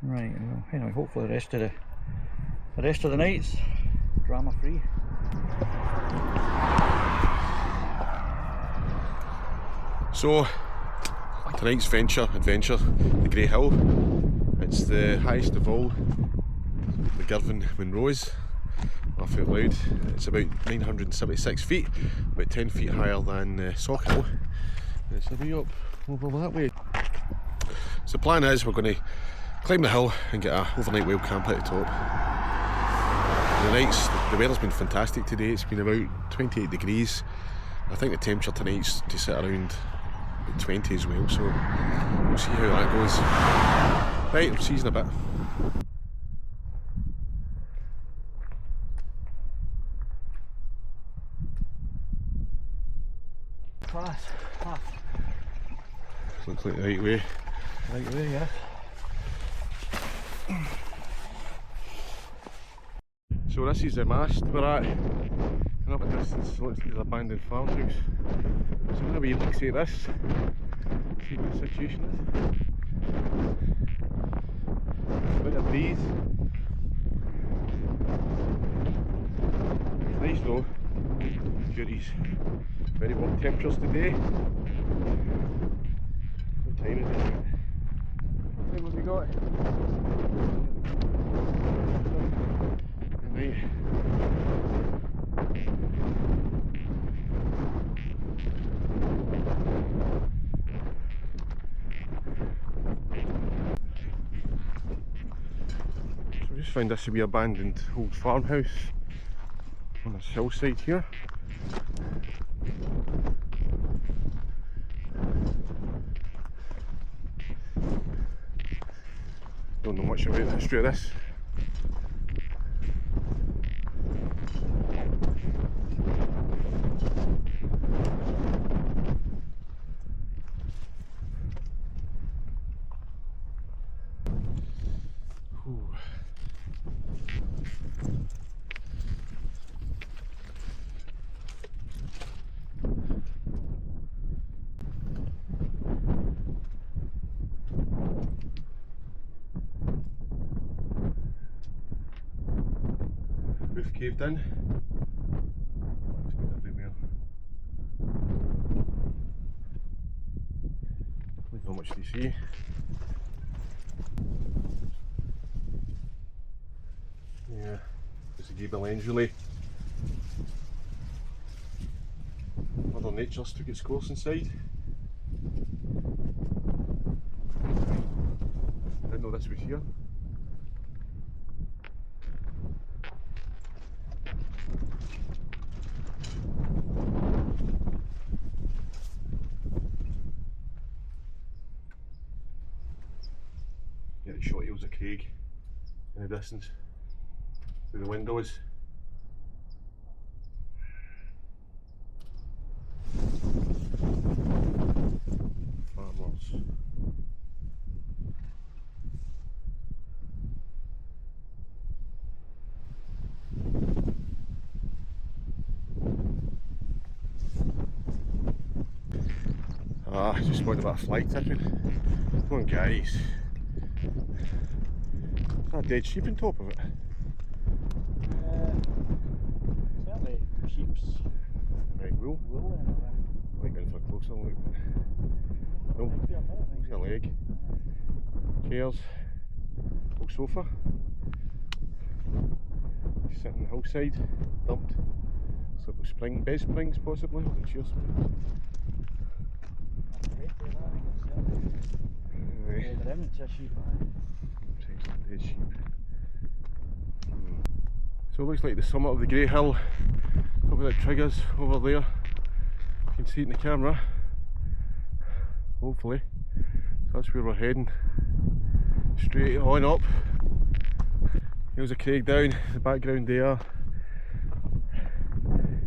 Right, well, anyway, hopefully the rest of the night's drama free. So tonight's adventure, the Grey Hill. It's the highest of all the Girvan Munros. Laugh out loud. It's about 976 feet, about 10 feet higher than Sock Hill. It's a way up over that way. So the plan is we're going to climb the hill and get an overnight wild camp at the top. The weather's been fantastic today. It's been about 28 degrees. I think the temperature tonight's to sit around 20 as well, so we'll see how that goes. Right, I'll see you in a bit. Class. Looks like the right way. Right away, yeah. So this is the mast we're at, and up a distance looks like an abandoned farmhouse. So I'm going to be looking at this, see what the situation is. A bit of breeze. It's nice though, duties. Very warm temperatures today. What time is it? What time have we got? At night. So I just found this to be abandoned old farmhouse on this hillside here. Don't know much about the history of this. Ooh. Roof caved in. It's good everywhere. Not much to see. Yeah, just a gable ends really. Mother Nature's took its course inside. Didn't know this was here. Yeah, the short hills of Craig in the distance through the windows. Farmhouse. I just spotted a bit of fly tipping. Come on guys. Is that a dead sheep on top of it? Certainly sheep's Right, wool. I might go in for a closer look. No, it's a leg. Chairs. Old sofa. Sitting on the hillside. Dumped. Slip of spring, bed springs possibly. Or chair springs. the remnants of sheep. Dead sheep. So it looks like the summit of the Grey Hill, up at the triggers over there. You can see it in the camera, hopefully. So that's where we're heading, straight on up. Here's a Craig down in the background there.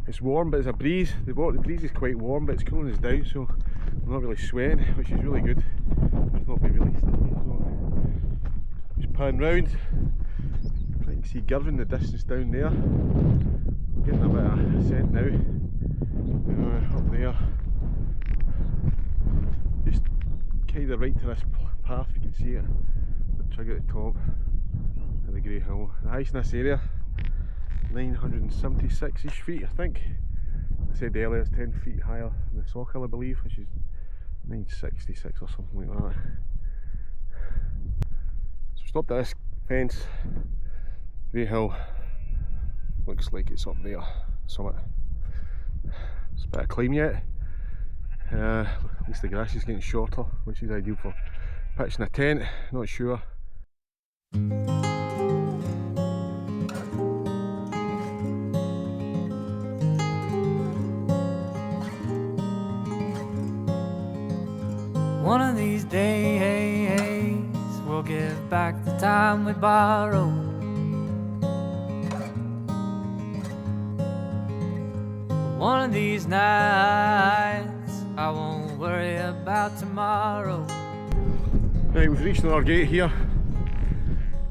It's warm, but there's a breeze. The breeze is quite warm, but it's cooling us down, so I'm not really sweating, which is really good. It's not been really sticky, so just pan round. You can see Girvan in the distance down there. We're getting a bit of ascent now. Up there. Just kind of right to this path, if you can see it. The trig at the top of the grey hill. The highest in this area, 976-ish feet, I think. I said earlier it's 10 feet higher than the Sock Hill, I believe, which is 966 or something like that. So stopped at this fence. Grey hill looks like it's up there, summit. It's a bit of climb yet. At least the grass is getting shorter, which is ideal for pitching a tent. Not sure. One of these days we'll give back the time we borrowed. One of these nights I won't worry about tomorrow. Right, we've reached another gate here.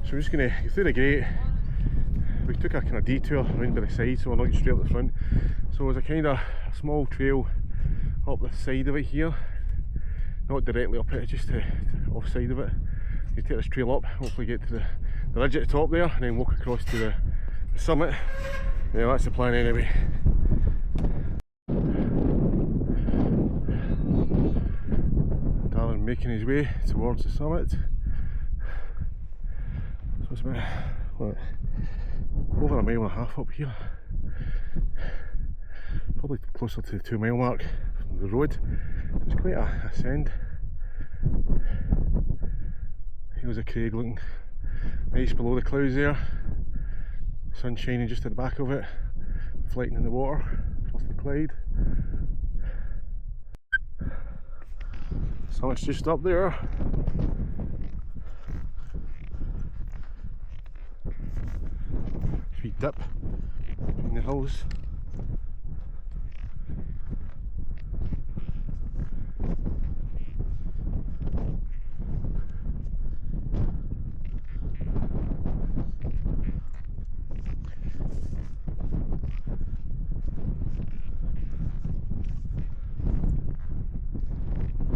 So we're just going to go through the gate. We took a kind of detour around by the side, so we're not going straight up the front. So there's a kind of a small trail up the side of it here. Not directly up it, just to off side of it. You take this trail up, hopefully get to the ridge at the top there, and then walk across to the summit. Yeah, that's the plan anyway. Darren making his way towards the summit. So it's about, what, over a mile and a half up here. Probably closer to the 2 mile mark from the road. So it's quite a ascend. Hills of Craig looking nice below the clouds there. Sun shining just at the back of it, reflecting in the water across the Clyde. Summit's just up there. Sweet dip in the hills.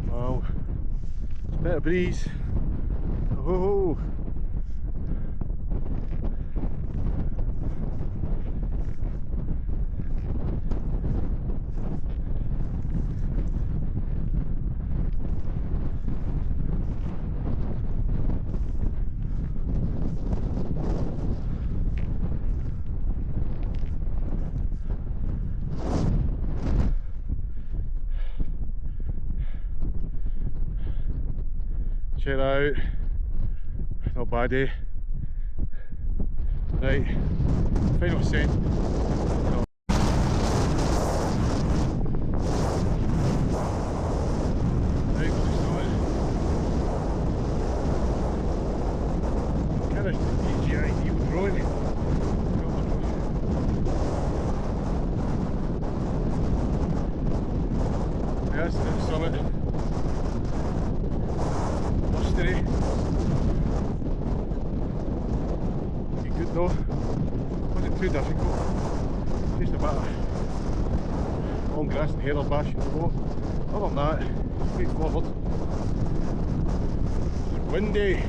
Wow, it's a bit of breeze. Oh. Check that out, not bad, eh? Right, final ascent. Right, we started. Kind of DJI drone. That's the summit. Today. Pretty good though. Wasn't too difficult. Just a bit of long grass and heather bashing the road. Other than that, straightforward. It's windy.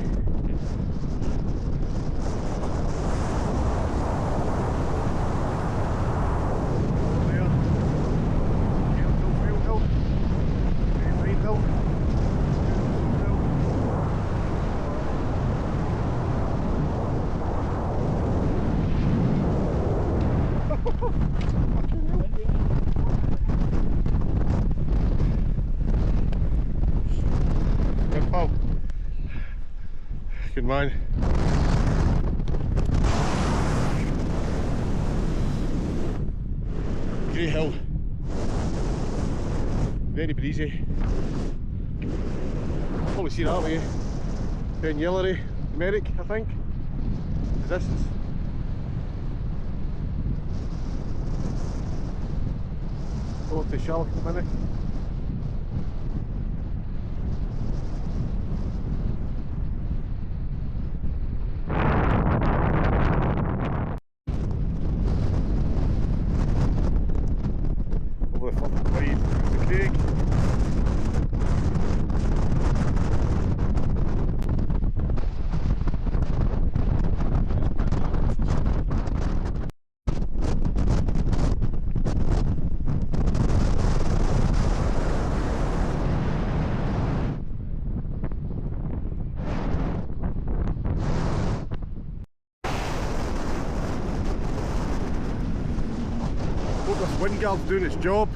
Good man. Grey hill. Very breezy. Probably see that way. Ben Yillery, Merrick, I think. The distance. Go up to Shallock in a minute. wind guard's doing its job.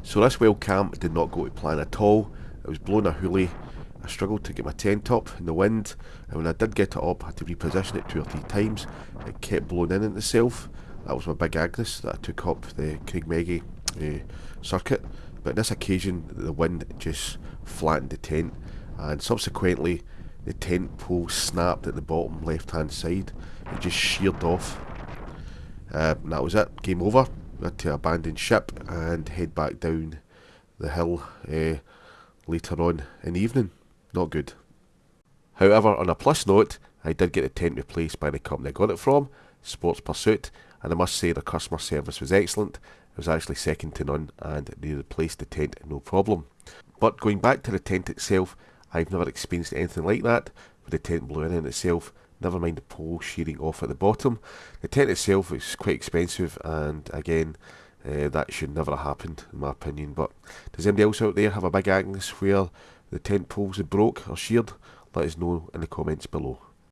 So this well camp did not go to plan at all. It was blowing a hoolie. I struggled to get my tent up in the wind, and when I did get it up I had to reposition it 2 or 3 times. It kept blowing in at itself. That was my big Agnes that I took up the Craigmeggy circuit, but on this occasion the wind just flattened the tent, and subsequently the tent pole snapped at the bottom left hand side. It just sheared off, and that was it, game over. We had to abandon ship and head back down the hill later on in the evening. Not good. However, on a plus note, I did get the tent replaced by the company I got it from, Sports Pursuit, and I must say their customer service was excellent. It was actually second to none, and they replaced the tent no problem. But going back to the tent itself, I've never experienced anything like that, with the tent blowing in itself. Never mind the pole shearing off at the bottom. The tent itself is quite expensive, and again, that should never have happened in my opinion. But does anybody else out there have a big Agnes where the tent poles had broke or sheared? Let us know in the comments below.